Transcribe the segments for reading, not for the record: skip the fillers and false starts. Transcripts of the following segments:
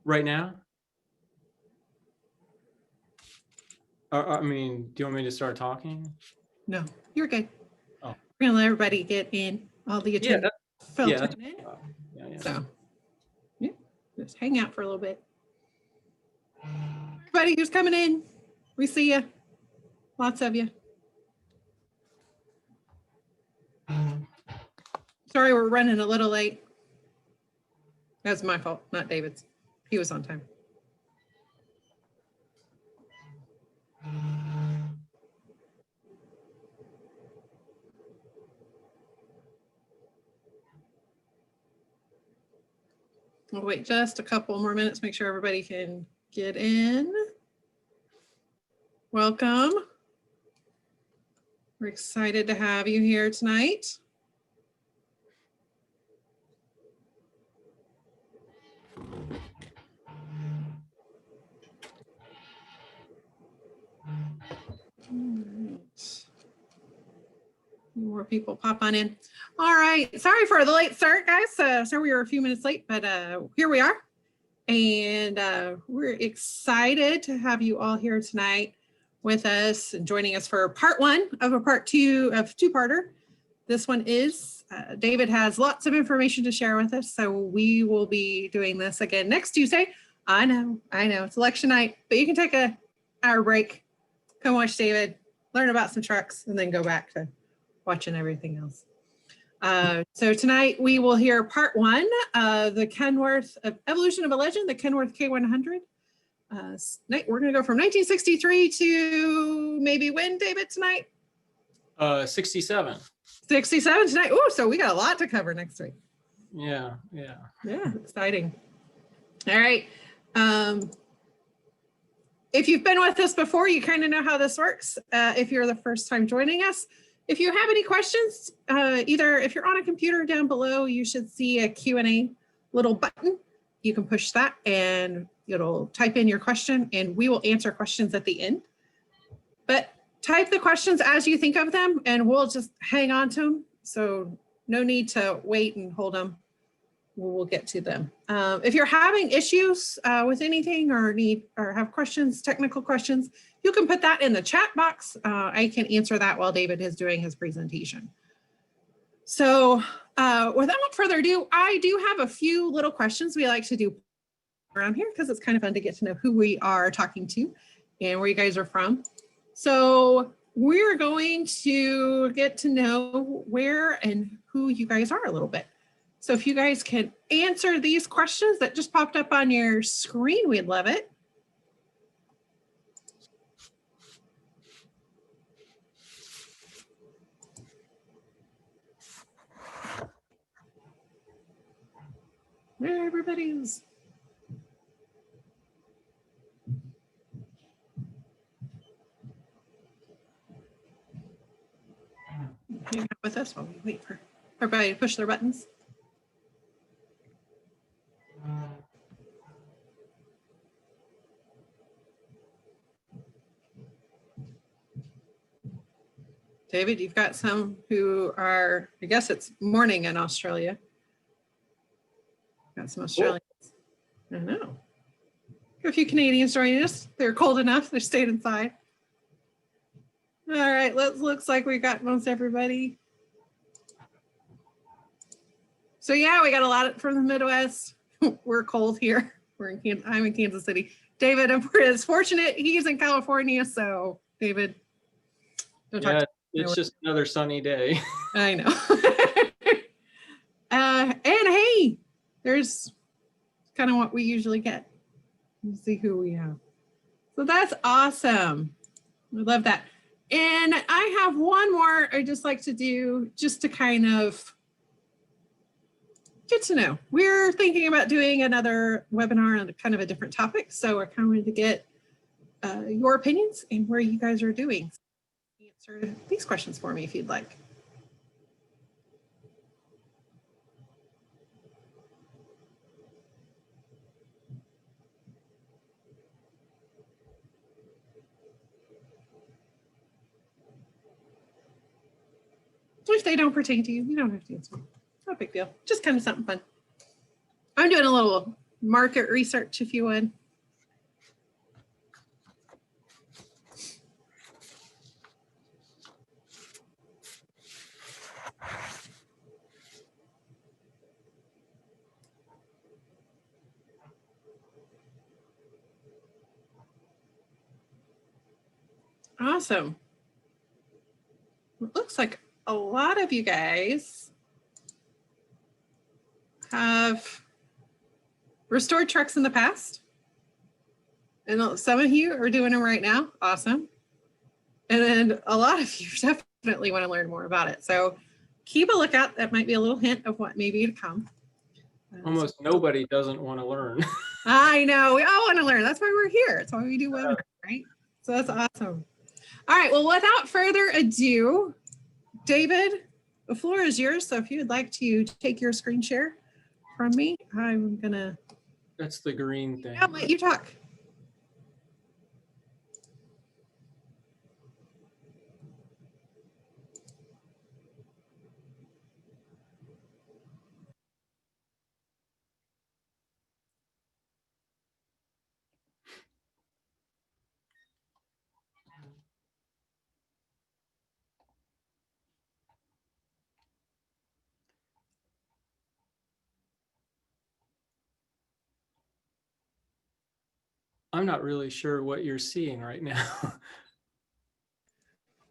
Right now? I mean, do you want me to start talking? No, you're good. Oh. We're gonna let everybody get in, all the attendees filter in. Yeah. So, yeah, just hang out for a little bit. Everybody who's coming in, we see you. Lots of you. Sorry, we're running a little late. That's my fault, not David's. He was on time. We'll wait just a couple more minutes, make sure everybody can get in. Welcome. We're excited to have you here tonight. More people pop on in. All right, sorry for the late start, guys. Sorry we were a few minutes late, but here we are. And we're excited to have you all here tonight with us and joining us for part one of a part two of two-parter. This one is, David has lots of information to share with us, so we will be doing this again next Tuesday. I know, it's election night, but you can take an hour break, come watch David, learn about some trucks, and then go back to watching everything else. So tonight we will hear part one of the Kenworth Evolution of a Legend, the Kenworth K100. We're going to go from 1963 to maybe when, David, tonight? 67. 67 tonight. Oh, so we got a lot to cover next week. Yeah. Exciting. All right. If you've been with us before, you kind of know how this works. If you're the first time joining us, if you have any questions, either if you're on a computer down below, you should see a Q&A little button. You can push that and it'll type in your question and we will answer questions at the end. But type the questions as you think of them and we'll just hang on to them. So no need to wait and hold them. We'll get to them. If you're having issues with anything or have questions, technical questions, you can put that in the chat box. I can answer that while David is doing his presentation. So without further ado, I do have a few little questions we like to do around here because it's kind of fun to get to know who we are talking to and where you guys are from. So we're going to get to know where and who you guys are a little bit. So if you guys can answer these questions that just popped up on your screen, we'd love it. Where everybody is. Hang out with us while we wait for everybody to push their buttons. David, you've got some who are, I guess it's morning in Australia. Got some Australians. I know. A few Canadians joining us. They're cold enough. They stayed inside. All right, looks like we got most everybody. So yeah, we got a lot from the Midwest. We're cold here. I'm in Kansas City. David is fortunate. He's in California, so David, don't talk to me. It's just another sunny day. I know. And hey, there's kind of what we usually get. Let's see who we have. So that's awesome. I love that. And I have one more I just like to do just to kind of get to know. We're thinking about doing another webinar on kind of a different topic. So we're kind of going to get your opinions and where you guys are doing. Answer these questions for me if you'd like. If they don't pertain to you, you don't have to answer. No big deal. Just kind of something fun. I'm doing a little market research if you would. Awesome. It looks like a lot of you guys have restored trucks in the past. And some of you are doing them right now. Awesome. And then a lot of you definitely want to learn more about it. So keep a lookout. That might be a little hint of what may be to come. Almost nobody doesn't want to learn. I know. We all want to learn. That's why we're here. That's why we do webinars, right? So that's awesome. All right. Well, without further ado, David, the floor is yours. So if you'd like to take your screen share from me, I'm going to. That's the green thing. I'll let you talk. I'm not really sure what you're seeing right now.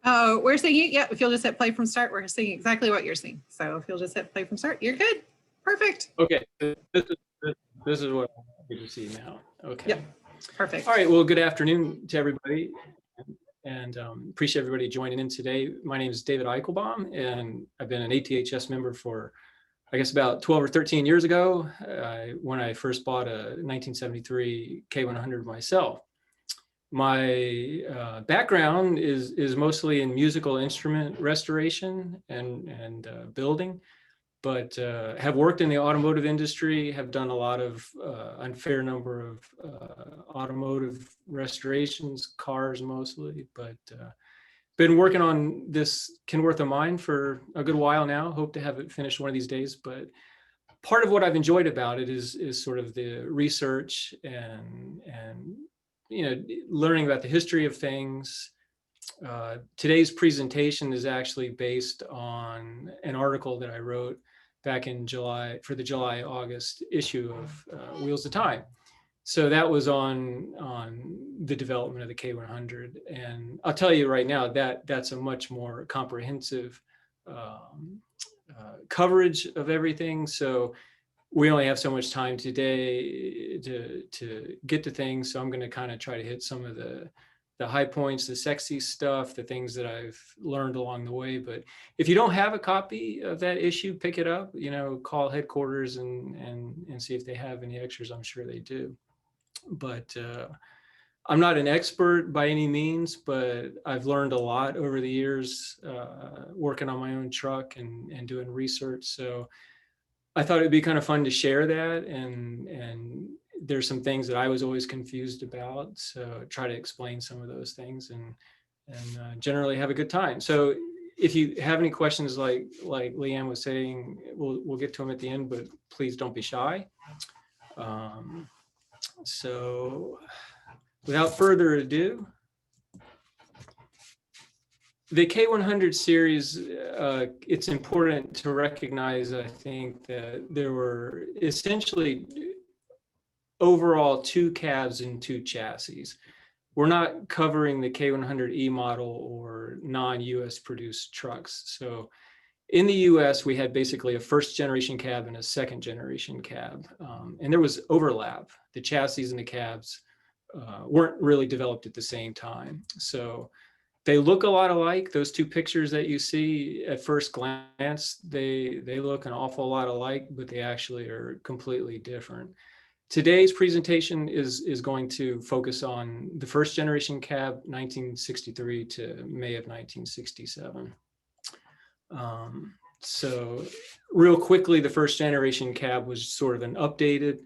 Oh, we're seeing it. Yeah, if you'll just hit play from start, we're seeing exactly what you're seeing. So if you'll just hit play from start, you're good. Perfect. Okay, this is what I want you to see now. Okay. Yep. Perfect. All right. Well, good afternoon to everybody, and appreciate everybody joining in today. My name is David Eichelbaum, and I've been an ATHS member for, I guess, about 12 or 13 years ago, when I first bought a 1973 K100 myself. My background is mostly in musical instrument restoration and building, but have worked in the automotive industry, have done a lot of unfair number of automotive restorations, cars mostly, but been working on this Kenworth of mine for a good while now. Hope to have it finished one of these days. But part of what I've enjoyed about it is sort of the research and learning about the history of things. Today's presentation is actually based on an article that I wrote back in July for the July-August issue of Wheels of Time. So that was on the development of the K100, and I'll tell you right now that that's a much more comprehensive coverage of everything. So we only have so much time today to get to things. So I'm going to kind of try to hit some of the high points, the sexy stuff, the things that I've learned along the way. But if you don't have a copy of that issue, pick it up, call headquarters and see if they have any extras. I'm sure they do. But I'm not an expert by any means, but I've learned a lot over the years working on my own truck and doing research. So I thought it'd be kind of fun to share that, and there's some things that I was always confused about, so try to explain some of those things and generally have a good time. So if you have any questions, like Leanne was saying, we'll get to them at the end, but please don't be shy. So without further ado, the K100 series, it's important to recognize, I think, that there were essentially overall 2 cabs and 2 chassis. We're not covering the K100E model or non-US produced trucks. So in the US, we had basically a first generation cab and a second generation cab. And there was overlap. The chassis and the cabs weren't really developed at the same time. So they look a lot alike. Those 2 pictures that you see at first glance, they look an awful lot alike, but they actually are completely different. Today's presentation is going to focus on the first generation cab, 1963 to May of 1967. So real quickly, the first generation cab was sort of an updated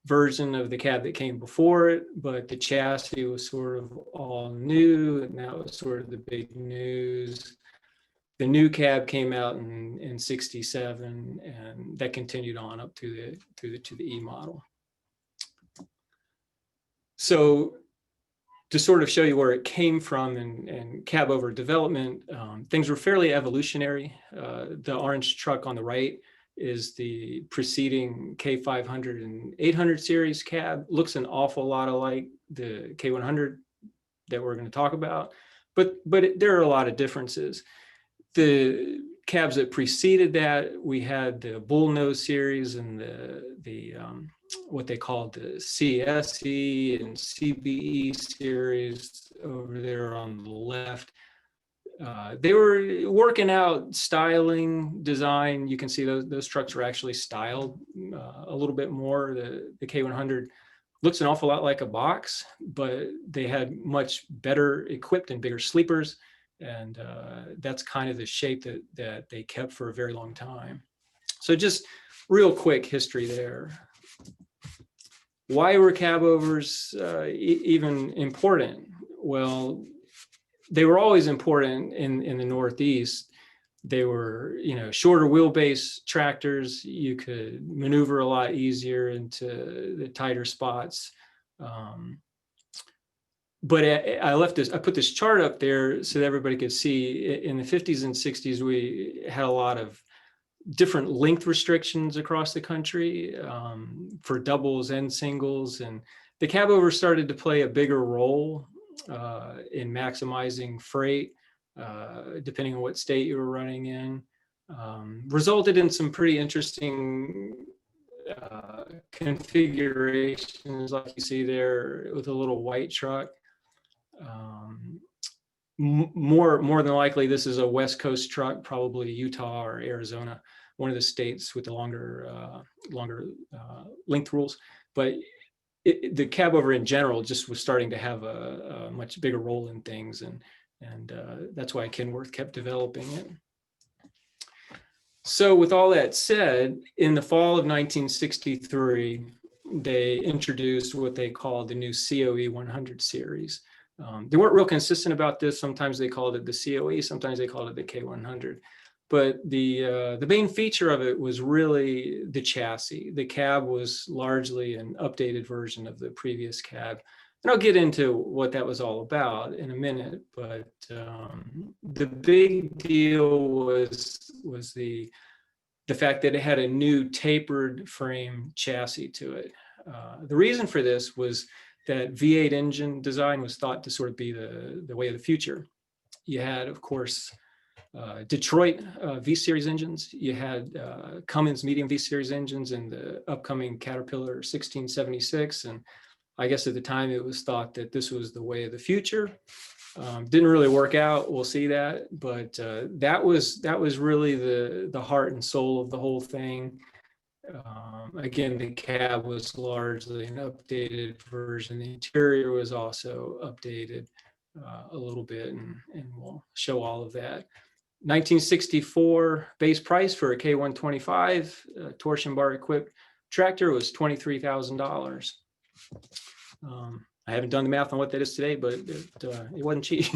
version of the cab that came before it, but the chassis was sort of all new, and that was sort of the big news. The new cab came out in 67, and that continued on up to the E model. So to sort of show you where it came from and cab over development, things were fairly evolutionary. The orange truck on the right is the preceding K500 and 800 series cab. Looks an awful lot alike the K100 that we're going to talk about, but there are a lot of differences. The cabs that preceded that, we had the bullnose series and the what they called the CSE and CBE series over there on the left. They were working out styling, design. You can see those trucks were actually styled a little bit more. The K100 looks an awful lot like a box, but they had much better equipped and bigger sleepers. And that's kind of the shape that they kept for a very long time. So just real quick history there. Why were cabovers even important? Well, they were always important in the Northeast. They were, shorter wheelbase tractors. You could maneuver a lot easier into the tighter spots. But I put this chart up there so that everybody could see. In the 50s and 60s, we had a lot of different length restrictions across the country for doubles and singles. And the cabover started to play a bigger role in maximizing freight, depending on what state you were running in. Resulted in some pretty interesting configurations like you see there with a little white truck. More than likely, this is a West Coast truck, probably Utah or Arizona, one of the states with the longer length rules. But the cabover in general just was starting to have a much bigger role in things, and that's why Kenworth kept developing it. So with all that said, in the fall of 1963, they introduced what they called the new COE 100 series. They weren't real consistent about this. Sometimes they called it the COE, sometimes they called it the K100. But the main feature of it was really the chassis. The cab was largely an updated version of the previous cab. And I'll get into what that was all about in a minute. But the big deal was the fact that it had a new tapered frame chassis to it. The reason for this was that V8 engine design was thought to sort of be the way of the future. You had, of course, Detroit V-Series engines. You had Cummins medium V-Series engines and the upcoming Caterpillar 1676. And I guess at the time it was thought that this was the way of the future. Didn't really work out. We'll see that. But that was really the heart and soul of the whole thing. Again, the cab was largely an updated version. The interior was also updated a little bit, and we'll show all of that. 1964 base price for a K125 torsion bar equipped tractor was $23,000. I haven't done the math on what that is today, but it wasn't cheap.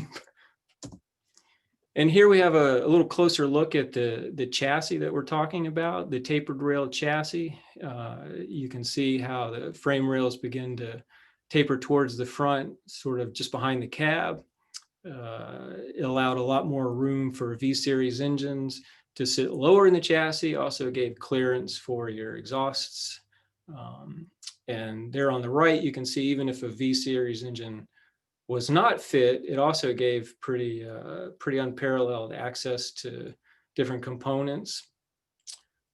And here we have a little closer look at the chassis that we're talking about, the tapered rail chassis. You can see how the frame rails begin to taper towards the front, sort of just behind the cab. It allowed a lot more room for V-Series engines to sit lower in the chassis, also gave clearance for your exhausts. And there on the right, you can see even if a V-Series engine was not fit, it also gave pretty unparalleled access to different components.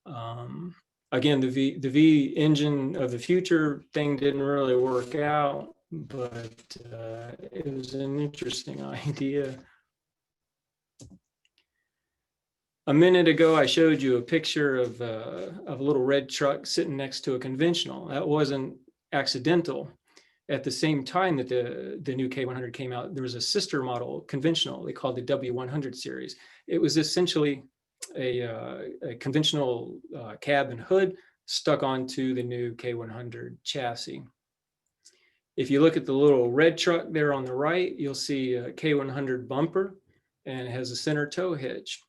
Again, the V engine of the future thing didn't really work out, but it was an interesting idea. A minute ago, I showed you a picture of a little red truck sitting next to a conventional. That wasn't accidental. At the same time that the new K100 came out, there was a sister model conventional they called the W100 series. It was essentially a conventional cab and hood stuck onto the new K100 chassis. If you look at the little red truck there on the right, you'll see a K100 bumper, and it has a center tow hitch.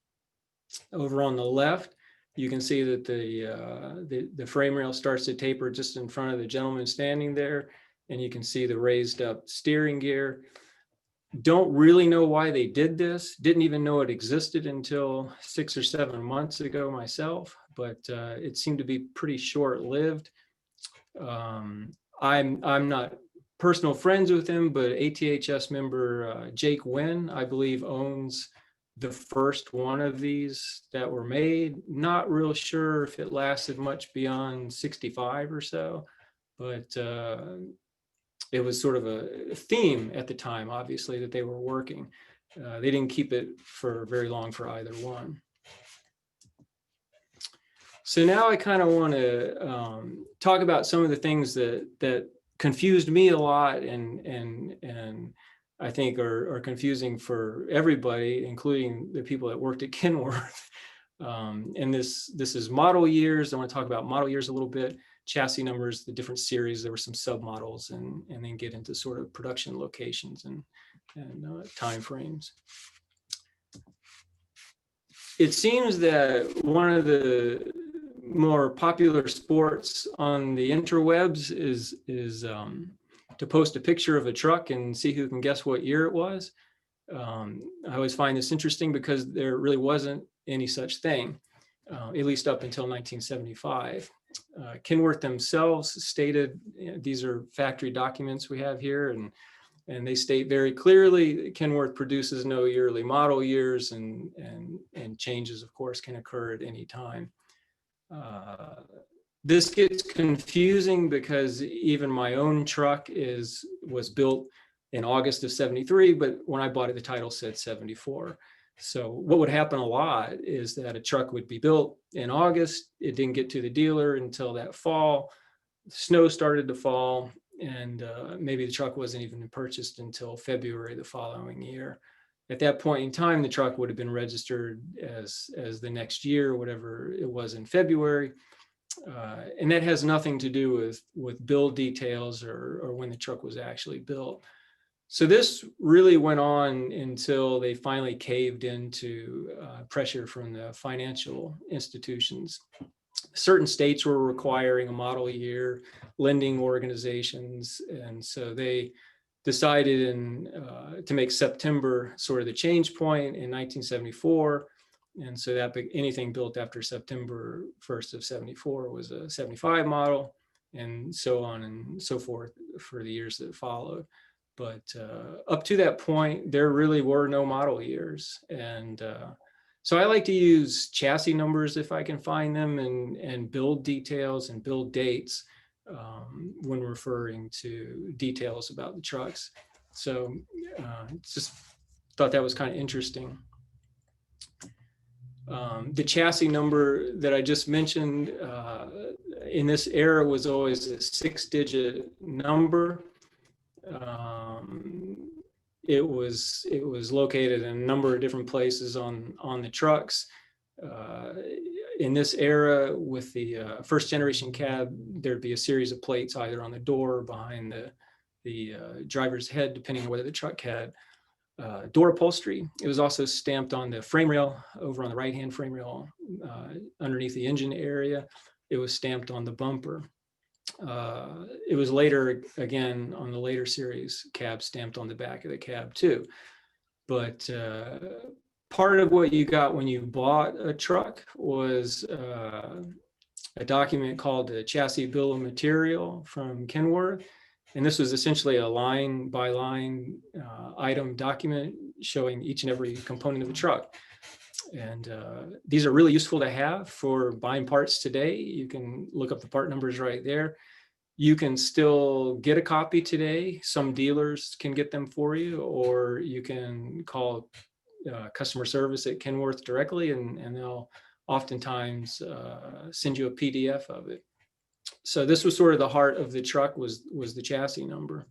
Over on the left, you can see that the frame rail starts to taper just in front of the gentleman standing there. and you can see the raised up steering gear. Don't really know why they did this. Didn't even know it existed until 6 or 7 months ago myself, but it seemed to be pretty short-lived. I'm not personal friends with him, but ATHS member Jake Wynn, I believe, owns the first one of these that were made. Not real sure if it lasted much beyond 65 or so, but it was sort of a theme at the time, obviously, that they were working. They didn't keep it for very long for either one. So now I kind of want to talk about some of the things that confused me a lot, and I think are confusing for everybody, including the people that worked at Kenworth. And this is model years. I want to talk about model years a little bit, chassis numbers, the different series. There were some submodels, and then get into sort of production locations and time frames. It seems that one of the more popular sports on the interwebs is to post a picture of a truck and see who can guess what year it was. I always find this interesting because there really wasn't any such thing, at least up until 1975. Kenworth themselves stated, these are factory documents we have here, and they state very clearly Kenworth produces no yearly model years, and changes, of course, can occur at any time. This gets confusing because even my own truck was built in August of 73, but when I bought it, the title said 74. So what would happen a lot is that a truck would be built in August. It didn't get to the dealer until that fall. Snow started to fall, and maybe the truck wasn't even purchased until February the following year. At that point in time, the truck would have been registered as the next year, whatever it was in February. And that has nothing to do with build details or when the truck was actually built. So this really went on until they finally caved into pressure from the financial institutions. Certain states were requiring a model year, lending organizations, and so they decided to make September sort of the change point in 1974. And so that anything built after September 1st of 74 was a 75 model, and so on and so forth for the years that followed. But up to that point, there really were no model years. And so I like to use chassis numbers if I can find them, and build details and build dates when referring to details about the trucks. So just thought that was kind of interesting. The chassis number that I just mentioned in this era was always a 6-digit number. It was located in a number of different places on the trucks. In this era, with the first generation cab, there'd be a series of plates either on the door or behind the driver's head, depending on whether the truck had door upholstery. It was also stamped on the frame rail over on the right-hand frame rail underneath the engine area. It was stamped on the bumper. It was later, again, on the later series cab, stamped on the back of the cab too. But part of what you got when you bought a truck was a document called the Chassis Bill of Material from Kenworth. And this was essentially a line by line item document showing each and every component of the truck. And these are really useful to have for buying parts today. You can look up the part numbers right there. You can still get a copy today. Some dealers can get them for you, or you can call customer service at Kenworth directly, and they'll oftentimes send you a PDF of it. So this was sort of the heart of the truck, was the chassis number.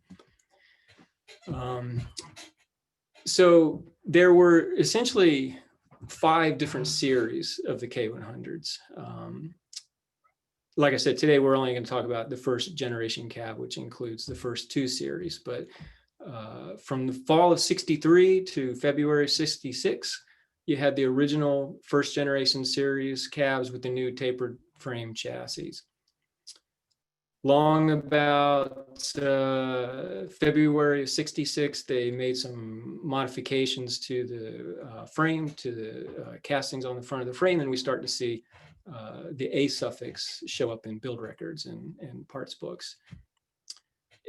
So there were essentially 5 different series of the K100s. Like I said, today we're only going to talk about the first generation cab, which includes the first 2 series. But from the fall of 63 to February 66, you had the original first generation series cabs with the new tapered frame chassis. Long about February of '66, they made some modifications to the frame, to the castings on the front of the frame, and we start to see the A suffix show up in build records and parts books.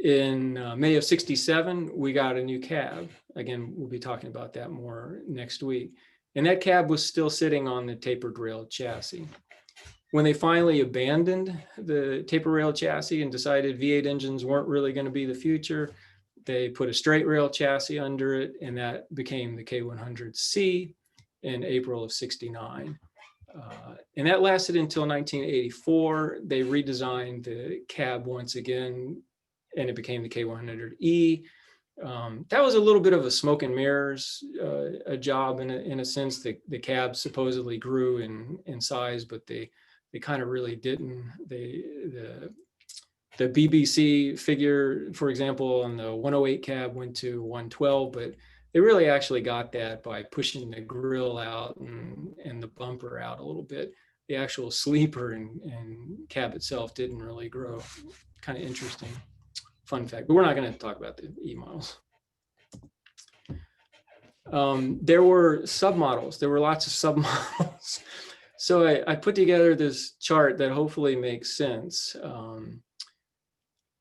In May of '67, we got a new cab. Again, we'll be talking about that more next week. And that cab was still sitting on the tapered rail chassis. When they finally abandoned the taper rail chassis and decided V8 engines weren't really going to be the future, they put a straight rail chassis under it, and that became the K100C in April of '69. And that lasted until 1984. They redesigned the cab once again, and it became the K100E. That was a little bit of a smoke and mirrors a job in a sense. The cab supposedly grew in size, but they kind of really didn't. The BBC figure, for example, on the 108 cab went to 112, but they really actually got that by pushing the grill out and the bumper out a little bit. The actual sleeper and cab itself didn't really grow. Kind of interesting. Fun fact, but we're not going to talk about the E models. There were submodels. There were lots of submodels. So I put together this chart that hopefully makes sense.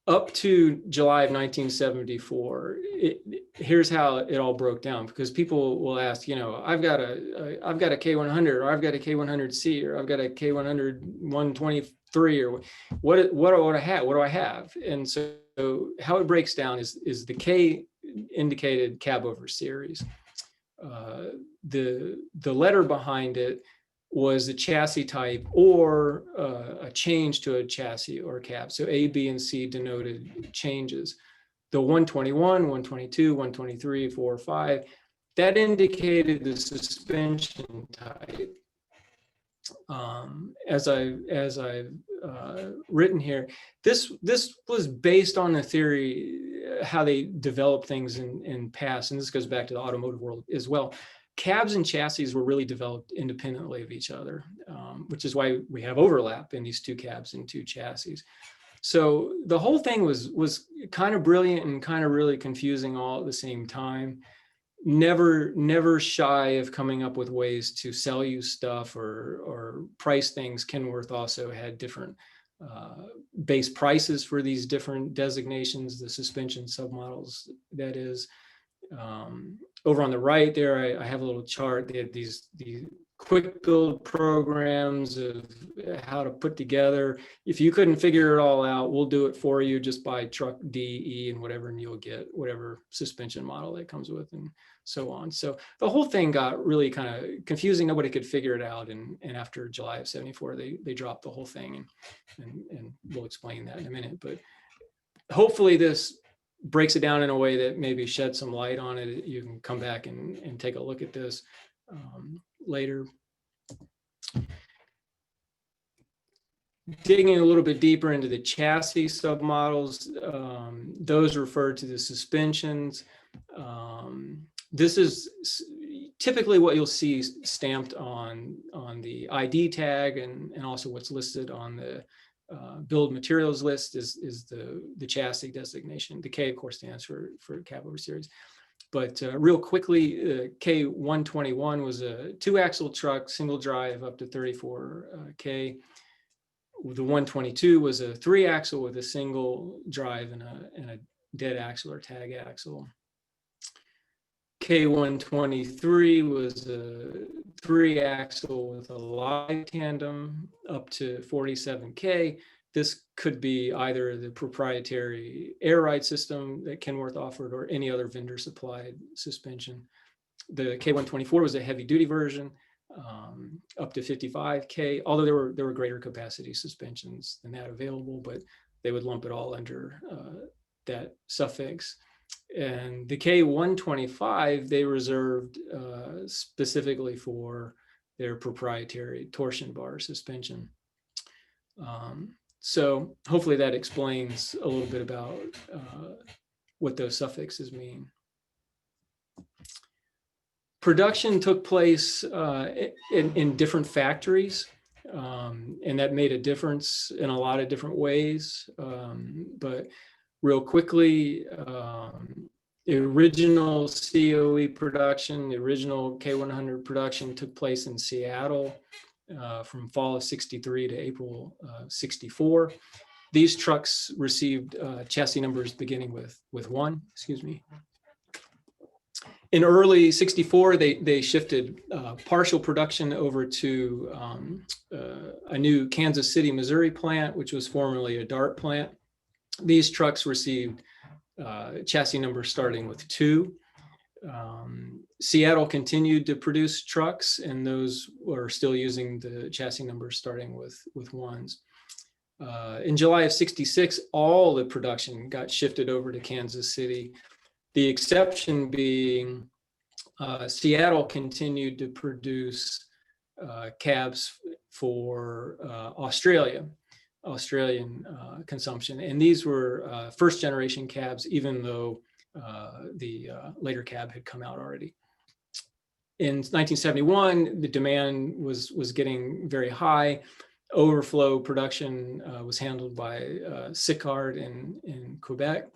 Up to July of 1974, here's how it all broke down, because people will ask, you know, I've got a K100, or I've got a K100C, or I've got a K100 123, or what do I have? And so how it breaks down is the K indicated cabover series. The letter behind it was the chassis type or a change to a chassis or cab. So A, B, and C denoted changes. The 121, 122, 123, 4, 5, that indicated the suspension type. As I've written here, this was based on the theory, how they developed things in past, and this goes back to the automotive world as well. Cabs and chassis were really developed independently of each other, which is why we have overlap in these two cabs and two chassis. So the whole thing was kind of brilliant and kind of really confusing all at the same time. Never shy of coming up with ways to sell you stuff or price things. Kenworth also had different base prices for these different designations, the suspension submodels, that is. Over on the right there, I have a little chart. They had these quick build programs of how to put together. If you couldn't figure it all out, we'll do it for you. Just buy truck D, E, and whatever, and you'll get whatever suspension model that comes with, and so on. So the whole thing got really kind of confusing. Nobody could figure it out. And after July of '74, they dropped the whole thing, and we'll explain that in a minute. But hopefully this breaks it down in a way that maybe sheds some light on it. You can come back and take a look at this later. Digging a little bit deeper into the chassis submodels, those refer to the suspensions. This is typically what you'll see stamped on the ID tag, and also what's listed on the bill of materials list is the chassis designation. The K, of course, stands for cabover series. But real quickly, K121 was a 2-axle truck, single drive up to 34K. The 122 was a 3-axle with a single drive and a dead axle or tag axle. K123 was a 3-axle with a live tandem up to 47K. This could be either the proprietary air ride system that Kenworth offered or any other vendor supplied suspension. The K124 was a heavy duty version, up to 55K, although there were greater capacity suspensions than that available, but they would lump it all under that suffix. And the K125, they reserved specifically for their proprietary torsion bar suspension. So hopefully that explains a little bit about what those suffixes mean. Production took place in different factories. and that made a difference in a lot of different ways. But real quickly, the original COE production, the original K100 production took place in Seattle from fall of '63 to April '64. These trucks received chassis numbers beginning with 1, excuse me. In early '64, they shifted partial production over to a new Kansas City, Missouri plant, which was formerly a Dart plant. These trucks received chassis numbers starting with 2. Seattle continued to produce trucks, and those were still using the chassis numbers starting with 1s. In July of '66, all the production got shifted over to Kansas City. The exception being Seattle continued to produce cabs for Australian consumption. And these were first generation cabs, even though the later cab had come out already. In 1971, the demand was getting very high. Overflow production was handled by Sicard in Quebec.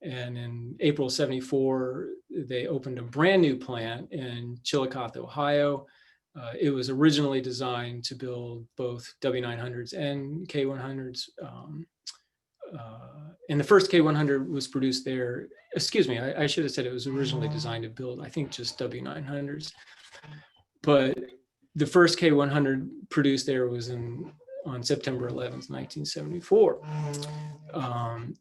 And in April '74, they opened a brand new plant in Chillicothe, Ohio. It was originally designed to build both W900s and K100s. And the first K100 was produced there. Excuse me, I should have said it was originally designed to build, I think, just W900s. But the first K100 produced there was on September 11th, 1974.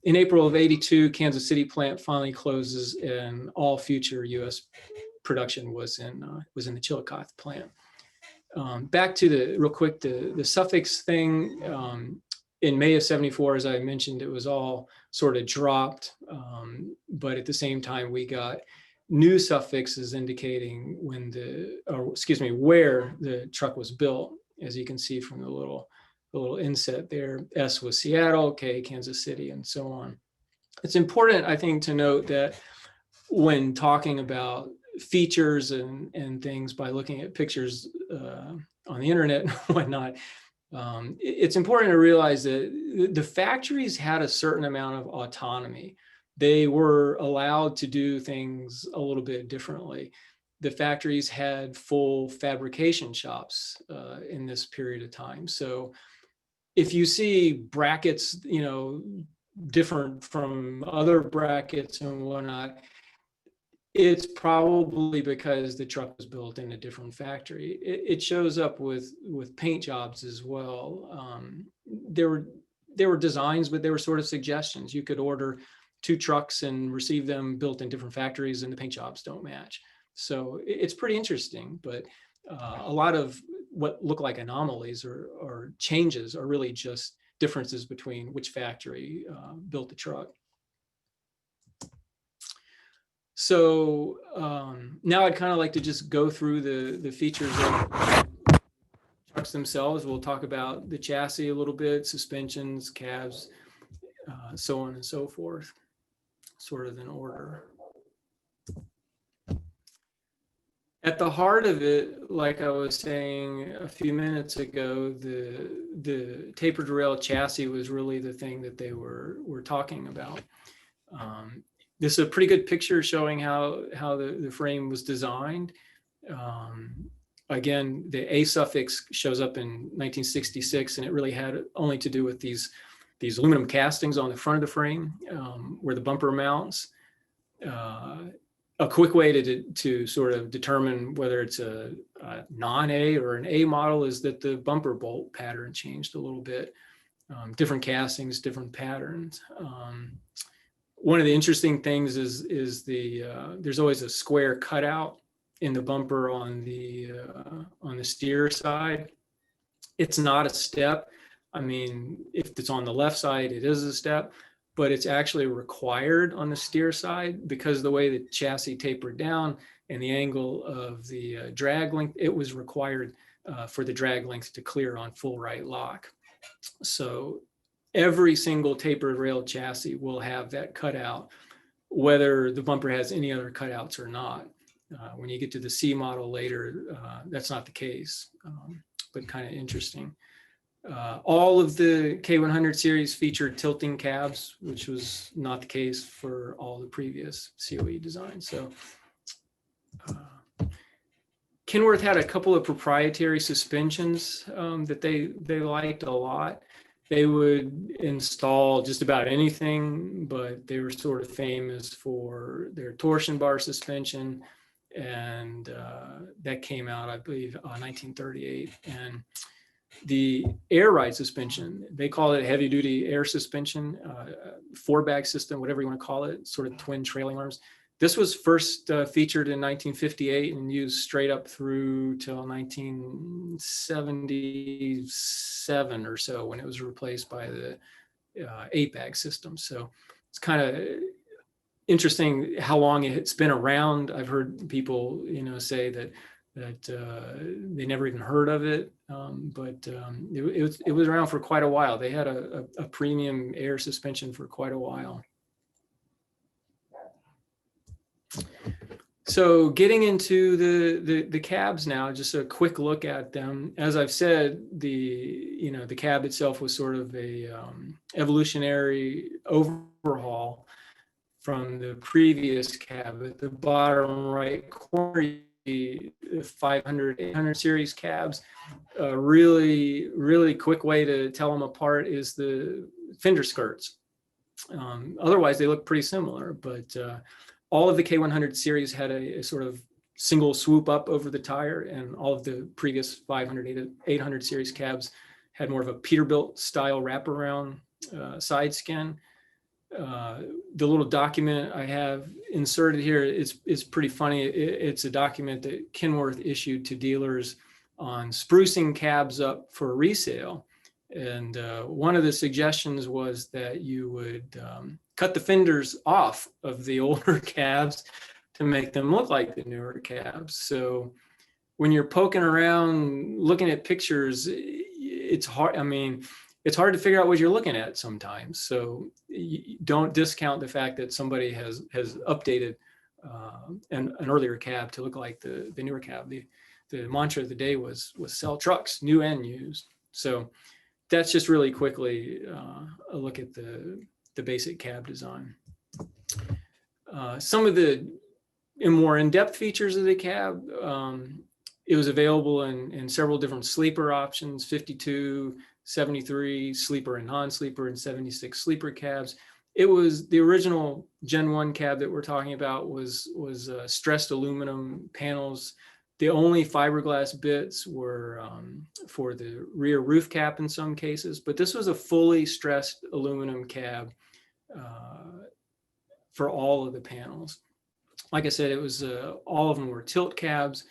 In April of '82, Kansas City plant finally closes, and all future U.S. production was in the Chillicothe plant. Back to real quick, the suffix thing. In May of '74, as I mentioned, it was all sort of dropped, but at the same time, we got new suffixes indicating where the truck was built, as you can see from the little inset there. S was Seattle, K, Kansas City, and so on. It's important, I think, to note that when talking about features and things by looking at pictures on the internet and whatnot, it's important to realize that the factories had a certain amount of autonomy. They were allowed to do things a little bit differently. The factories had full fabrication shops in this period of time. So if you see brackets, different from other brackets and whatnot, it's probably because the truck was built in a different factory. It shows up with paint jobs as well. There were designs, but they were sort of suggestions. You could order 2 trucks and receive them built in different factories, and the paint jobs don't match. So it's pretty interesting, but a lot of what look like anomalies or changes are really just differences between which factory built the truck. So now I'd kind of like to just go through the features of trucks themselves. We'll talk about the chassis a little bit, suspensions, cabs, so on and so forth, sort of in order. At the heart of it, like I was saying a few minutes ago, the tapered rail chassis was really the thing that they were talking about. This is a pretty good picture showing how the frame was designed. Again, the A suffix shows up in 1966, and it really had only to do with these aluminum castings on the front of the frame where the bumper mounts. A quick way to sort of determine whether it's a non-A or an A model is that the bumper bolt pattern changed a little bit. Different castings, different patterns. One of the interesting things is there's always a square cutout in the bumper on the steer side. It's not a step. I mean, if it's on the left side, it is a step, but it's actually required on the steer side because of the way the chassis tapered down and the angle of the drag length. It was required for the drag length to clear on full right lock. So every single tapered rail chassis will have that cutout, whether the bumper has any other cutouts or not. When you get to the C model later, that's not the case. but kind of interesting. All of the K100 series featured tilting cabs, which was not the case for all the previous COE designs. So Kenworth had a couple of proprietary suspensions that they liked a lot. They would install just about anything, but they were sort of famous for their torsion bar suspension, and that came out, I believe, 1938. And the air ride suspension, they call it heavy duty air suspension, four bag system, whatever you want to call it, sort of twin trailing arms. This was first featured in 1958 and used straight up through till 1977 or so, when it was replaced by the 8-bag system. So it's kind of interesting how long it's been around. I've heard people, say that they never even heard of it, but it was around for quite a while. They had a premium air suspension for quite a while. So getting into the cabs now, just a quick look at them. As I've said, the cab itself was sort of a evolutionary overhaul from the previous cab. At the bottom right corner, the 500, 800 series cabs. Really quick way to tell them apart is the fender skirts. Otherwise, they look pretty similar, but all of the K100 series had a sort of single swoop up over the tire, and all of the previous 500, 800 series cabs had more of a Peterbilt style wraparound side skin. The little document I have inserted here is pretty funny. It's a document that Kenworth issued to dealers on sprucing cabs up for resale. And one of the suggestions was that you would cut the fenders off of the older cabs to make them look like the newer cabs. So when you're poking around looking at pictures, it's hard. I mean, it's hard to figure out what you're looking at sometimes. So don't discount the fact that somebody has updated an earlier cab to look like the newer cab. The mantra of the day was sell trucks, new and used. So that's just really quickly a look at the basic cab design. Some of the more in-depth features of the cab, it was available in several different sleeper options, 52, 73 sleeper and non-sleeper, and 76 sleeper cabs. It was the original Gen 1 cab that we're talking about was stressed aluminum panels. The only fiberglass bits were for the rear roof cap in some cases, but this was a fully stressed aluminum cab for all of the panels. Like I said, it was all of them were tilt cabs,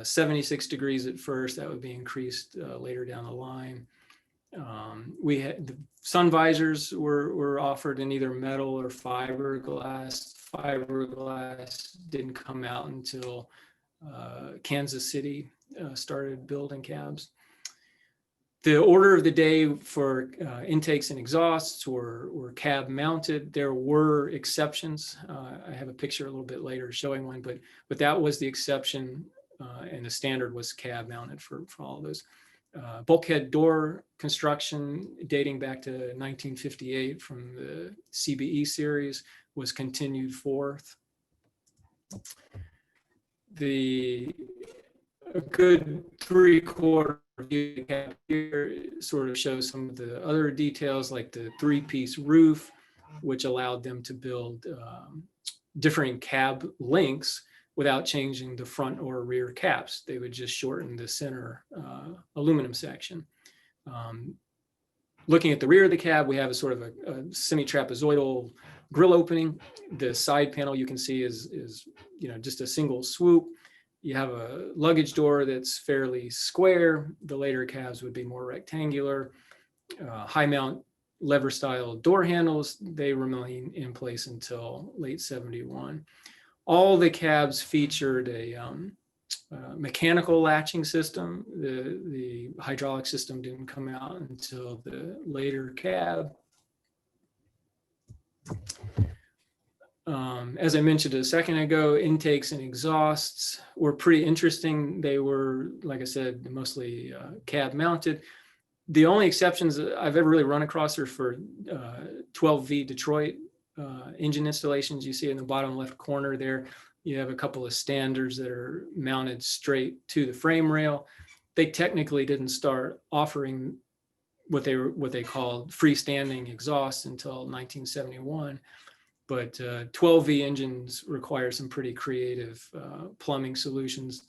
76 degrees at first. That would be increased later down the line. We had the sun visors were offered in either metal or fiberglass. Fiberglass didn't come out until Kansas City started building cabs. The order of the day for intakes and exhausts were cab mounted. There were exceptions. I have a picture a little bit later showing one, but that was the exception, and the standard was cab mounted for all of those. Bulkhead door construction dating back to 1958 from the CBE series was continued forth. A good 3/4 view cab here sort of shows some of the other details, like the 3-piece roof, which allowed them to build differing cab lengths without changing the front or rear caps. They would just shorten the center aluminum section. Looking at the rear of the cab, we have a sort of a semi-trapezoidal grille opening. The side panel you can see is just a single swoop. You have a luggage door that's fairly square. The later cabs would be more rectangular. High mount lever style door handles, they remain in place until late 71. All the cabs featured a mechanical latching system. The hydraulic system didn't come out until the later cab. As I mentioned a second ago, intakes and exhausts were pretty interesting. They were, like I said, mostly cab mounted. The only exceptions I've ever really run across are for 12V Detroit engine installations. You see in the bottom left corner there, you have a couple of standards that are mounted straight to the frame rail. They technically didn't start offering what they called freestanding exhausts until 1971. But 12V engines require some pretty creative plumbing solutions.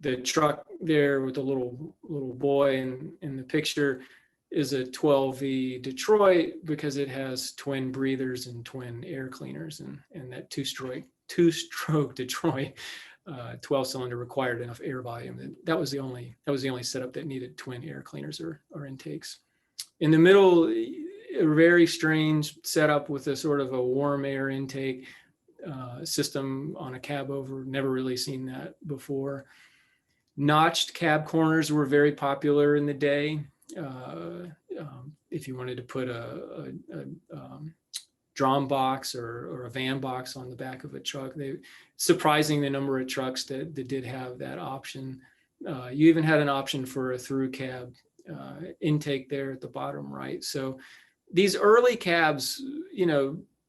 The truck there with the little boy in the picture is a 12V Detroit because it has twin breathers and twin air cleaners, and that two-stroke Detroit 12-cylinder required enough air volume. That was the only setup that needed twin air cleaners or intakes. In the middle, a very strange setup with a sort of a warm air intake system on a cabover. Never really seen that before. Notched cab corners were very popular in the day. If you wanted to put a drum box or a van box on the back of a truck, surprising the number of trucks that did have that option. You even had an option for a through cab intake there at the bottom right. So these early cabs,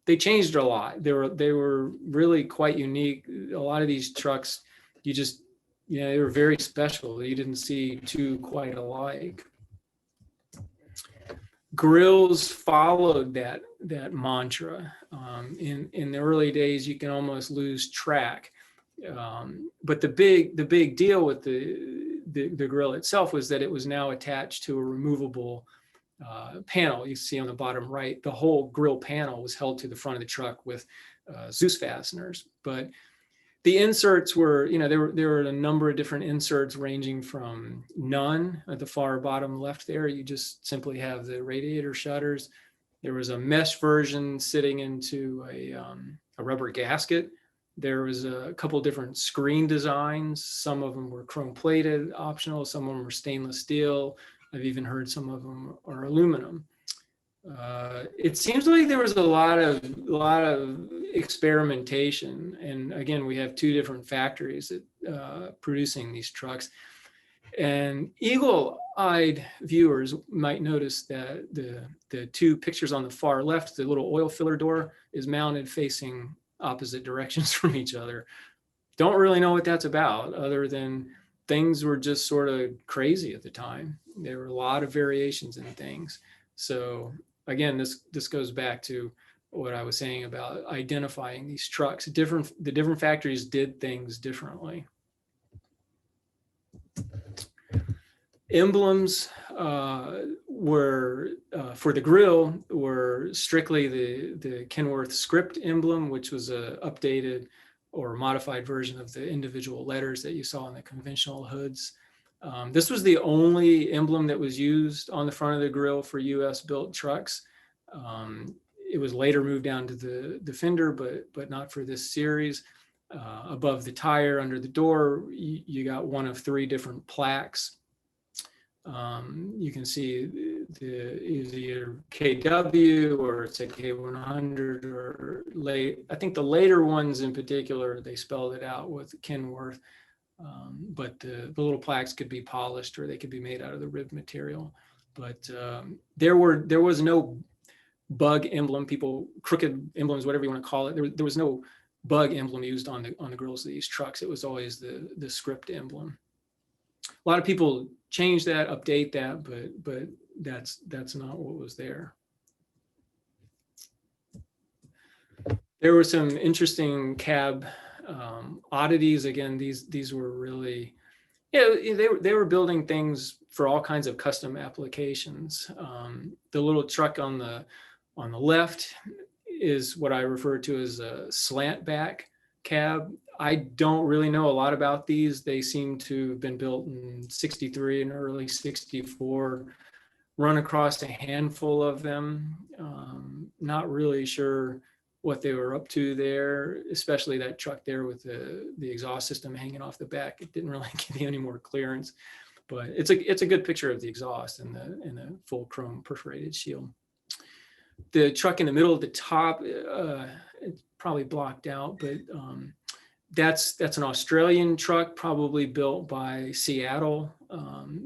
they changed a lot. They were really quite unique. A lot of these trucks, they were very special. You didn't see two quite alike. Grills followed that mantra. In the early days, you can almost lose track. But the big deal with the grill itself was that it was now attached to a removable panel. You see on the bottom right, the whole grill panel was held to the front of the truck with Zeus fasteners. But the inserts were, there were a number of different inserts ranging from none at the far bottom left there. You just simply have the radiator shutters. There was a mesh version sitting into a rubber gasket. There was a couple different screen designs. Some of them were chrome plated, optional. Some of them were stainless steel. I've even heard some of them are aluminum. It seems like there was a lot of experimentation, and again, we have two different factories that producing these trucks. And eagle-eyed viewers might notice that the two pictures on the far left, the little oil filler door, is mounted facing opposite directions from each other. Don't really know what that's about, other than things were just sort of crazy at the time. There were a lot of variations in things. So again, this goes back to what I was saying about identifying these trucks. The different factories did things differently. Emblems were for the grill were strictly the Kenworth script emblem, which was a updated or modified version of the individual letters that you saw on the conventional hoods. This was the only emblem that was used on the front of the grill for US built trucks. It was later moved down to the fender, but not for this series. Above the tire under the door, you got one of three different plaques. You can see either KW or it's a K100 or I think the later ones in particular, they spelled it out with Kenworth. But the little plaques could be polished or they could be made out of the ribbed material. But there was no bug emblem, crooked emblems, whatever you want to call it. There was no bug emblem used on the grills of these trucks. It was always the script emblem. A lot of people change that, update that, but that's not what was there. There were some interesting cab oddities. Again, these were really, they were building things for all kinds of custom applications. The little truck on the left is what I refer to as a slant back cab. I don't really know a lot about these. They seem to have been built in 63 and early 64, run across a handful of them. Not really sure what they were up to there, especially that truck there with the exhaust system hanging off the back. It didn't really give you any more clearance, but it's a good picture of the exhaust and the full chrome perforated shield. The truck in the middle at the top, it's probably blocked out, but that's an Australian truck, probably built by Seattle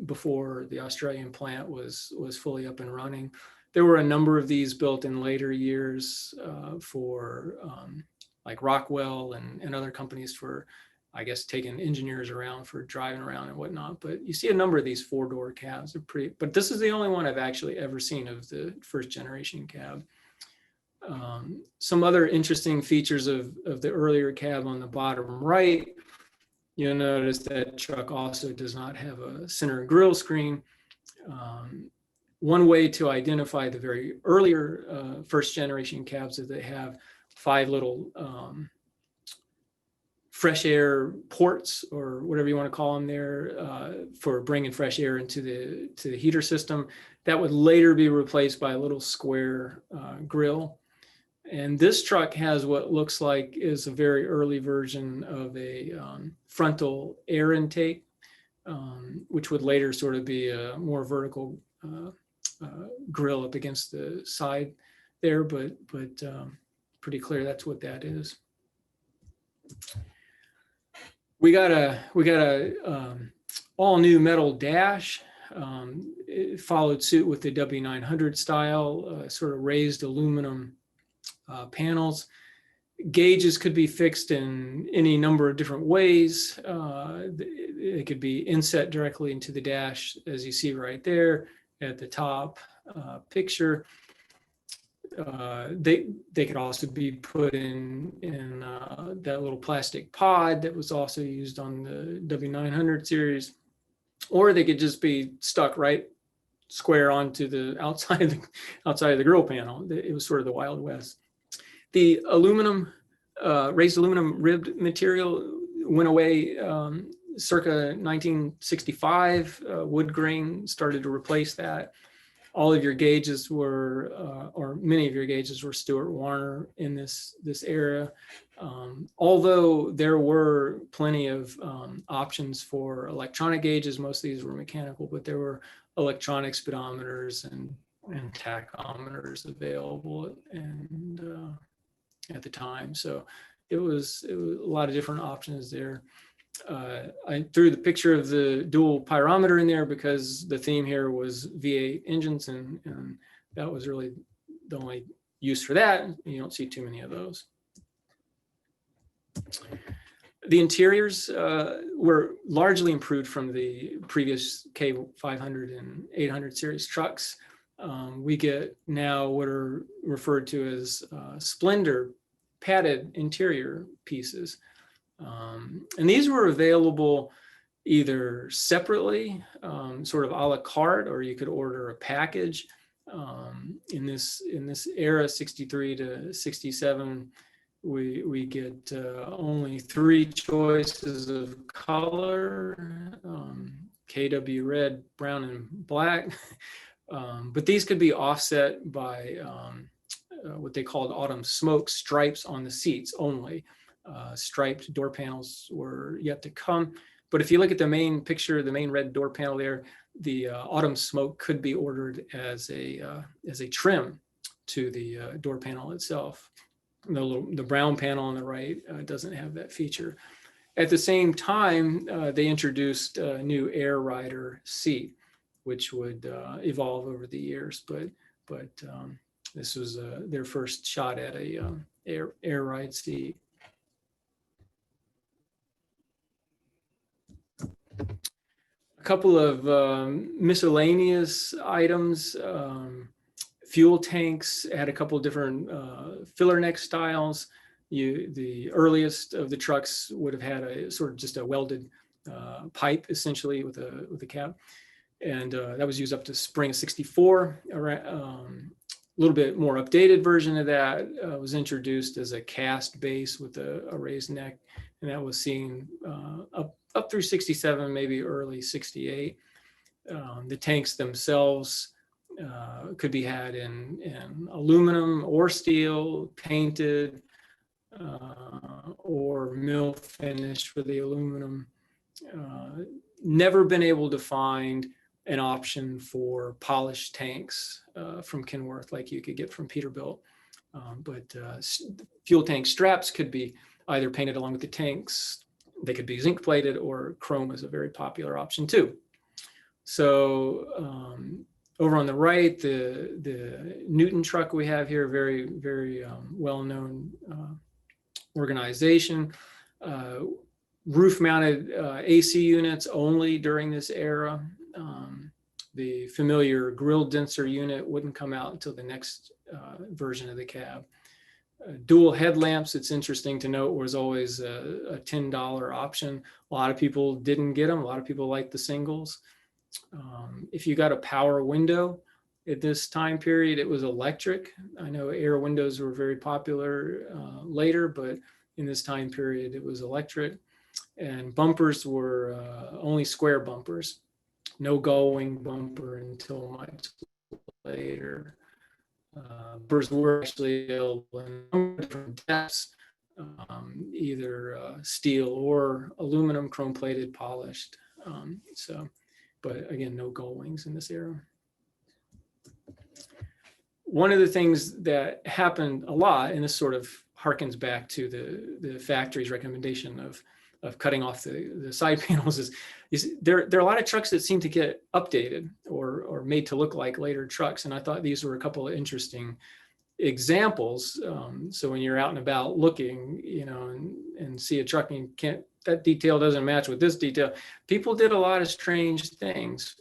before the Australian plant was fully up and running. There were a number of these built in later years for like Rockwell and other companies for, I guess, taking engineers around for driving around and whatnot. But you see a number of these four-door cabs. They're pretty, but this is the only one I've actually ever seen of the first generation cab. Some other interesting features of the earlier cab on the bottom right, you'll notice that truck also does not have a center grille screen. One way to identify the very earlier first generation cabs is they have 5 little fresh air ports, or whatever you want to call them there, for bringing fresh air into the heater system. That would later be replaced by a little square grill. And this truck has what looks like is a very early version of a frontal air intake, which would later sort of be a more vertical grill up against the side there, but pretty clear that's what that is. We got a all new metal dash. It followed suit with the W900 style, sort of raised aluminum panels. Gauges could be fixed in any number of different ways. It could be inset directly into the dash, as you see right there at the top picture. They could also be put in that little plastic pod that was also used on the W900 series, or they could just be stuck right square onto the outside of the grill panel. It was sort of the Wild West. The aluminum, raised aluminum ribbed material went away circa 1965. Wood grain started to replace that. All of your gauges were, or many of your gauges were Stewart Warner in this era. Although there were plenty of options for electronic gauges, most of these were mechanical, but there were electronic speedometers and tachometers available and at the time. So it was a lot of different options there. I threw the picture of the dual pyrometer in there because the theme here was V8 engines, and that was really the only use for that. You don't see too many of those. The interiors were largely improved from the previous K500 and 800 series trucks. We get now what are referred to as Splendor padded interior pieces. And these were available either separately, sort of a la carte, or you could order a package. In this era, 63 to 67, we get only 3 choices of color, KW red, brown, and black. But these could be offset by what they called autumn smoke stripes on the seats only. Striped door panels were yet to come. But if you look at the main picture, the main red door panel there, the autumn smoke could be ordered as a trim to the door panel itself. The brown panel on the right doesn't have that feature. At the same time, they introduced a new air rider seat, which would evolve over the years. But this was their first shot at a air ride seat. A couple of miscellaneous items. Fuel tanks had a couple of different filler neck styles. The earliest of the trucks would have had a sort of just a welded pipe, essentially, with a cap, and that was used up to spring of +64. A little bit more updated version of that was introduced as a cast base with a raised neck, and that was seen up through 67, maybe early 68. The tanks themselves could be had in aluminum or steel, painted, or mill finish for the aluminum. Never been able to find an option for polished tanks from Kenworth, like you could get from Peterbilt. But fuel tank straps could be either painted along with the tanks. They could be zinc plated, or chrome is a very popular option too. So over on the right, the Newton truck we have here, very, very well-known organization. Roof-mounted AC units only during this era. The familiar grill denser unit wouldn't come out until the next version of the cab. Dual headlamps, it's interesting to note, was always a $10 option. A lot of people didn't get them. A lot of people liked the singles. If you got a power window at this time period, it was electric. I know air windows were very popular later, but in this time period, it was electric. And bumpers were only square bumpers. No gull-wing bumper until much later. Bumpers were actually available in different depths, either steel or aluminum, chrome-plated, polished. But again, no gull-wings in this era. One of the things that happened a lot, and this sort of harkens back to the factory's recommendation of cutting off the side panels, is there are a lot of trucks that seem to get updated or made to look like later trucks. And I thought these were a couple of interesting examples. So when you're out and about looking, and see a truck and that detail doesn't match with this detail, people did a lot of strange things.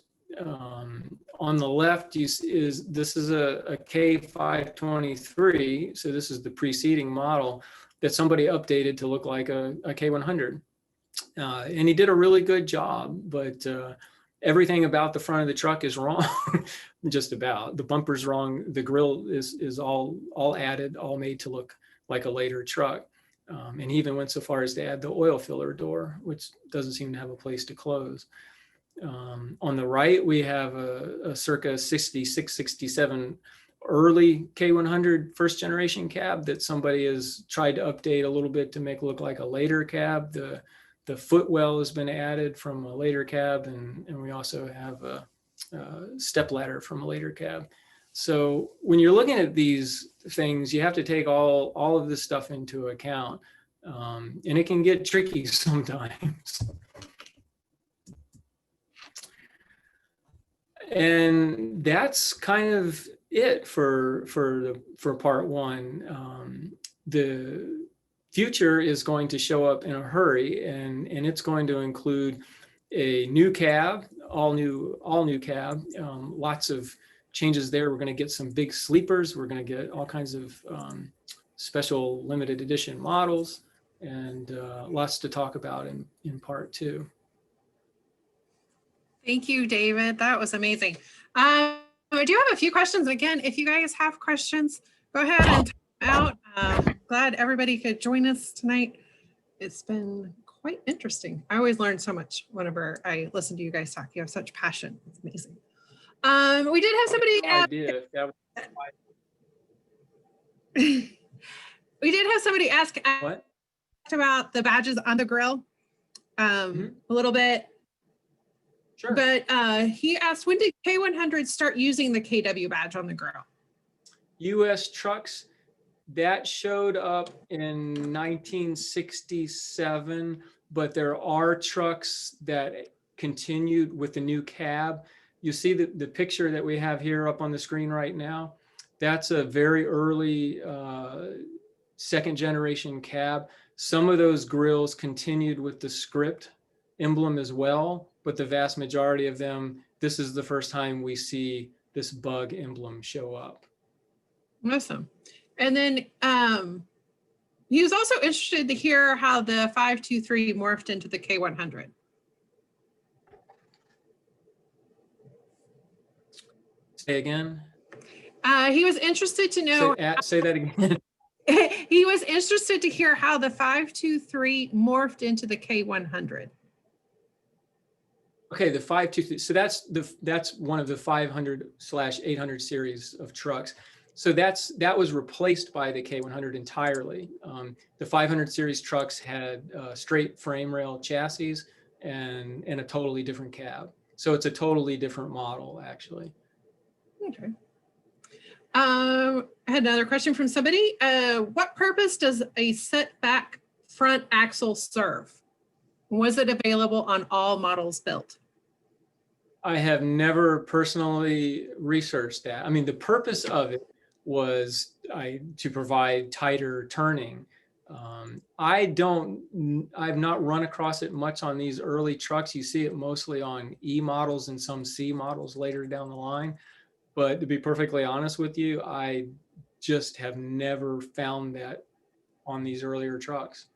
On the left, this is a K523. So this is the preceding model that somebody updated to look like a K100. And he did a really good job, but everything about the front of the truck is wrong. Just about. The bumper's wrong. The grill is all added, all made to look like a later truck. And he even went so far as to add the oil filler door, which doesn't seem to have a place to close. On the right, we have a circa 66, 67 early K100 first generation cab that somebody has tried to update a little bit to make look like a later cab. The footwell has been added from a later cab, and we also have a step ladder from a later cab. So when you're looking at these things, you have to take all of this stuff into account, and it can get tricky sometimes. And that's kind of it for part one. The future is going to show up in a hurry, and it's going to include a new cab, all new cab, lots of changes there. We're going to get some big sleepers. We're going to get all kinds of special limited edition models, and lots to talk about in part two. Thank you, David. That was amazing. I do have a few questions. Again, if you guys have questions, go ahead and type them out. Glad everybody could join us tonight. It's been quite interesting. I always learn so much whenever I listen to you guys talk. You have such passion. It's amazing. We did have somebody ask. We did have somebody ask about the badges on the grill a little bit. Sure. But he asked, when did K100 start using the KW badge on the grill? U.S. trucks, that showed up in 1967, but there are trucks that continued with the new cab. You see the picture that we have here up on the screen right now? That's a very early second generation cab. Some of those grills continued with the script emblem as well, but the vast majority of them, this is the first time we see this bug emblem show up. Awesome. And then he was also interested to hear how the 523 morphed into the K100. Say again? He was interested to know. Say that again. He was interested to hear how the 523 morphed into the K100. Okay, the 523. So that's one of the 500/800 series of trucks. So that was replaced by the K100 entirely. The 500 series trucks had straight frame rail chassis and a totally different cab. So it's a totally different model, actually. Okay. I had another question from somebody. What purpose does a setback front axle serve? Was it available on all models built? I have never personally researched that. I mean, the purpose of it was to provide tighter turning. I've not run across it much on these early trucks. You see it mostly on E models and some C models later down the line. But to be perfectly honest with you, I just have never found that on these earlier trucks.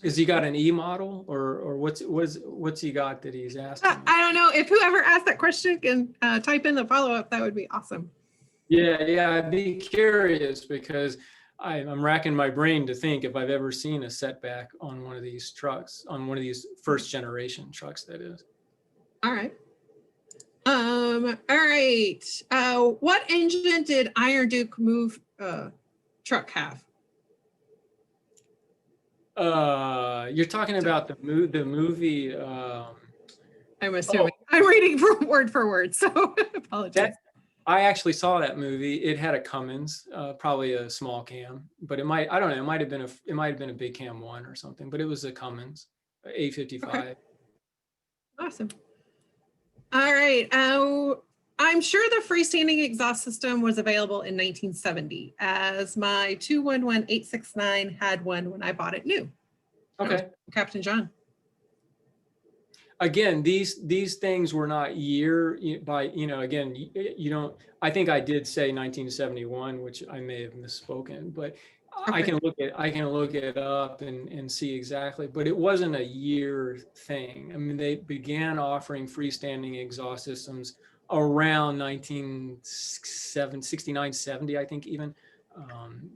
Has he got an E model, or what's he got that he's asking? I don't know. If whoever asked that question can type in the follow-up, that would be awesome. Yeah, I'd be curious, because I'm racking my brain to think if I've ever seen a setback on one of these trucks, on one of these first generation trucks, that is. All right. All right. What engine did Iron Duke move truck have? You're talking about the movie. I'm assuming. I'm reading from word for word, so apologize. I actually saw that movie. It had a Cummins, probably a small cam, but it might, I don't know, it might have been a big cam 1 or something, but it was a Cummins, A55. Okay. Awesome. All right. I'm sure the freestanding exhaust system was available in 1970, as my 211869 had one when I bought it new. Okay. Captain John. Again, these things were not again, you don't, I think I did say 1971, which I may have misspoken, but okay. I can look it up and see exactly, but it wasn't a year thing. I mean, they began offering freestanding exhaust systems around 1969, 70, I think even,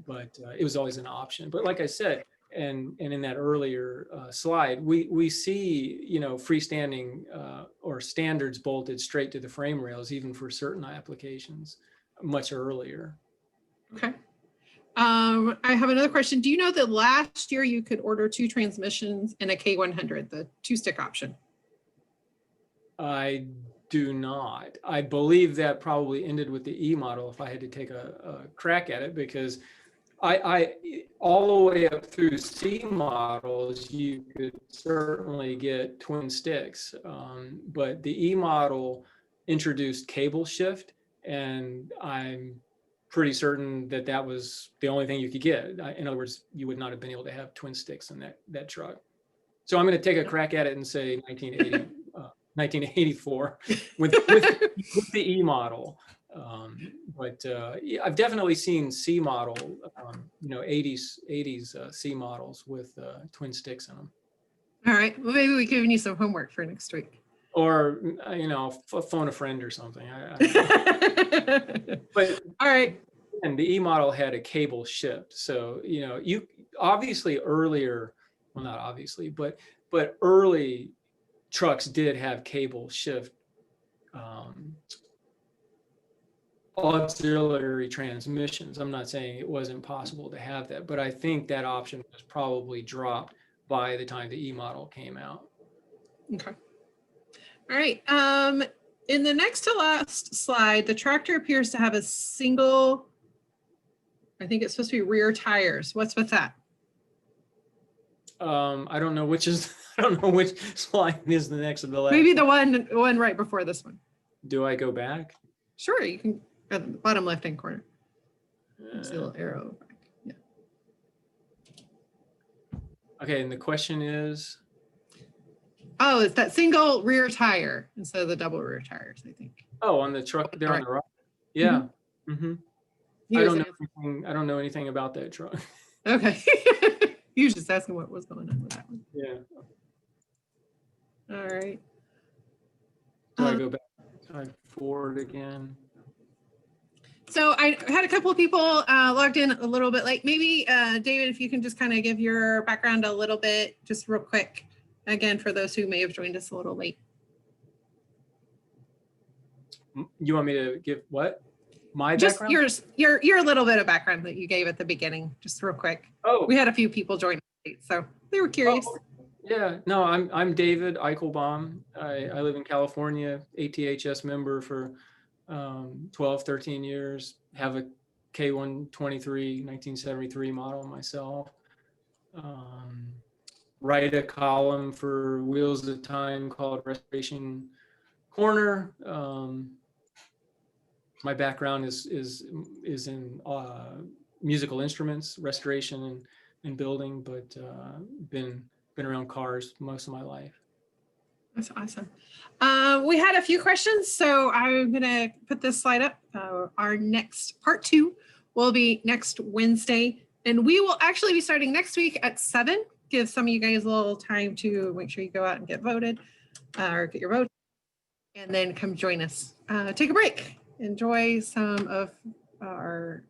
but it was always an option. But like I said, and in that earlier slide, we see, freestanding or standards bolted straight to the frame rails, even for certain applications, much earlier. Okay. I have another question. Do you know that last year you could order 2 transmissions in a K100, the 2-stick option? I do not. I believe that probably ended with the E model, if I had to take a crack at it, because I all the way up through C models, you could certainly get twin sticks, but the E model introduced cable shift, and I'm pretty certain that was the only thing you could get. In other words, you would not have been able to have twin sticks in that truck. So I'm going to take a crack at it and say 1984 with the E model. But I've definitely seen C model, 80s C models with twin sticks in them. All right. Well, maybe we could give you some homework for next week. Or, phone a friend or something. But all right. And the E model had a cable shift. So, you obviously earlier, well, not obviously, but early trucks did have cable shift auxiliary transmissions. I'm not saying it wasn't possible to have that, but I think that option was probably dropped by the time the E model came out. Okay. All right. In the next to last slide, the tractor appears to have a single, I think it's supposed to be rear tires. What's with that? I don't know which slide is the next of the last. Maybe the one right before this one. Do I go back? Sure, you can at the bottom left-hand corner. See a little arrow back. Yeah. Okay, and the question is? Oh, it's that single rear tire instead of the double rear tires, I think. Oh, on the truck there on the right. Yeah. Mm-hmm. I don't know anything about that truck. Okay. You was just asking what was going on with that one. Yeah. All right. Do I go back forward again? So I had a couple of people logged in a little bit late. Maybe, David, if you can just kind of give your background a little bit, just real quick, again, for those who may have joined us a little late. You want me to give what? My just background? your little bit of background that you gave at the beginning, just real quick. Oh, we had a few people join late, so they were curious. Oh, Yeah, no, I'm David Eichelbaum. I live in California, ATHS member for 12, 13 years. Have a K123 1973 model myself. Write a column for Wheels of Time called Restoration Corner. My background is in musical instruments, restoration and building, but been around cars most of my life. That's awesome. We had a few questions, so I'm gonna put this slide up. Our next part 2 will be next Wednesday, and we will actually be starting next week at 7. Give some of you guys a little time to make sure you go out and get voted or get your vote, and then come join us. Take a break. Enjoy some of our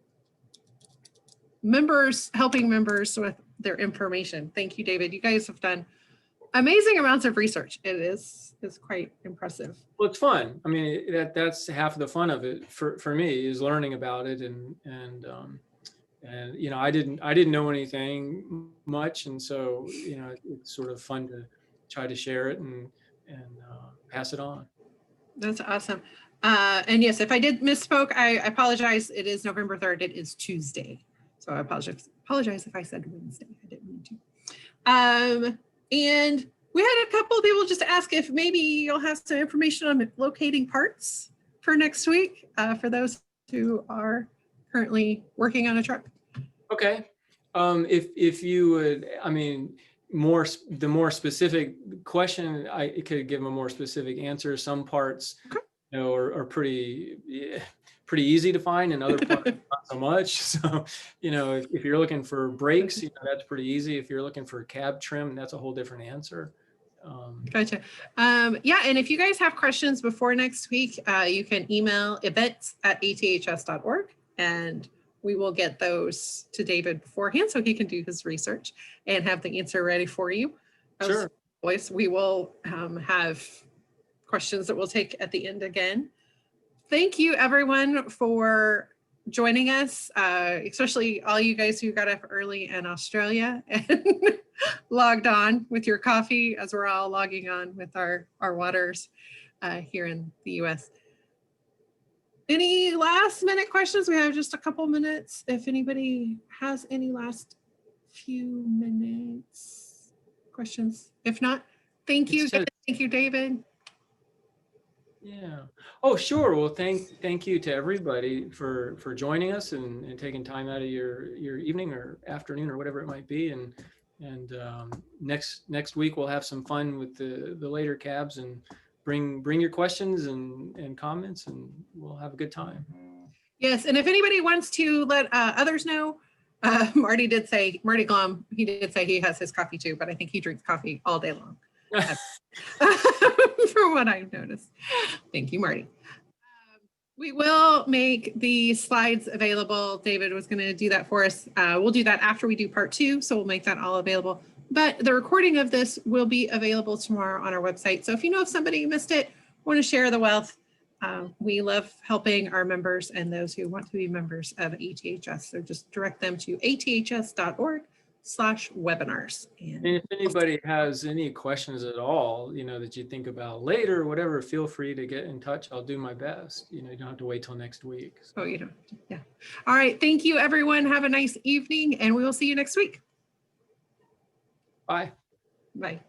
members, helping members with their information. Thank you, David. You guys have done amazing amounts of research. It's quite impressive. Well, it's fun. I mean, that's half of the fun of it for me, is learning about it, and you know, I didn't know anything much, and so, you know, it's sort of fun to try to share it and pass it on. That's awesome. And yes, if I did misspoke, I apologize. It is November 3rd. It is Tuesday. So I apologize if I said Wednesday. I didn't mean to. And we had a couple of people just ask if maybe you'll have some information on locating parts for next week for those who are currently working on a truck. Okay. If you would, I mean, the more specific question, I could give a more specific answer. Some parts, okay, you know, are pretty easy to find, and other parts not so much. So, you know, if you're looking for brakes, you know, that's pretty easy. If you're looking for cab trim, that's a whole different answer. Gotcha. Yeah, and if you guys have questions before next week, you can email events@aths.org, and we will get those to David beforehand so he can do his research and have the answer ready for you. Sure. As always, we will have questions that we'll take at the end again. Thank you, everyone, for joining us, especially all you guys who got up early in Australia and logged on with your coffee as we're all logging on with our waters here in the US. Any last minute questions? We have just a couple minutes. If anybody has any last few minutes questions. If not, thank you. Thank you, David. Yeah. Oh, sure. Well, thank you to everybody for joining us and taking time out of your evening or afternoon or whatever it might be. And next week we'll have some fun with the later cabs, and bring your questions and comments, and we'll have a good time. Yes, and if anybody wants to let others know, Marty Glom, he did say he has his coffee too, but I think he drinks coffee all day long. From what I've noticed. Thank you, Marty. We will make the slides available. David was going to do that for us. We'll do that after we do part 2, so we'll make that all available. But the recording of this will be available tomorrow on our website. So if you know if somebody missed it, want to share the wealth, we love helping our members and those who want to be members of ATHS. So just direct them to aths.org/webinars. And if anybody has any questions at all, you know, that you think about later or whatever, feel free to get in touch. I'll do my best. You know, you don't have to wait till next week. So. Oh, you don't. Yeah. All right. Thank you, everyone. Have a nice evening, and we will see you next week. Bye. Bye.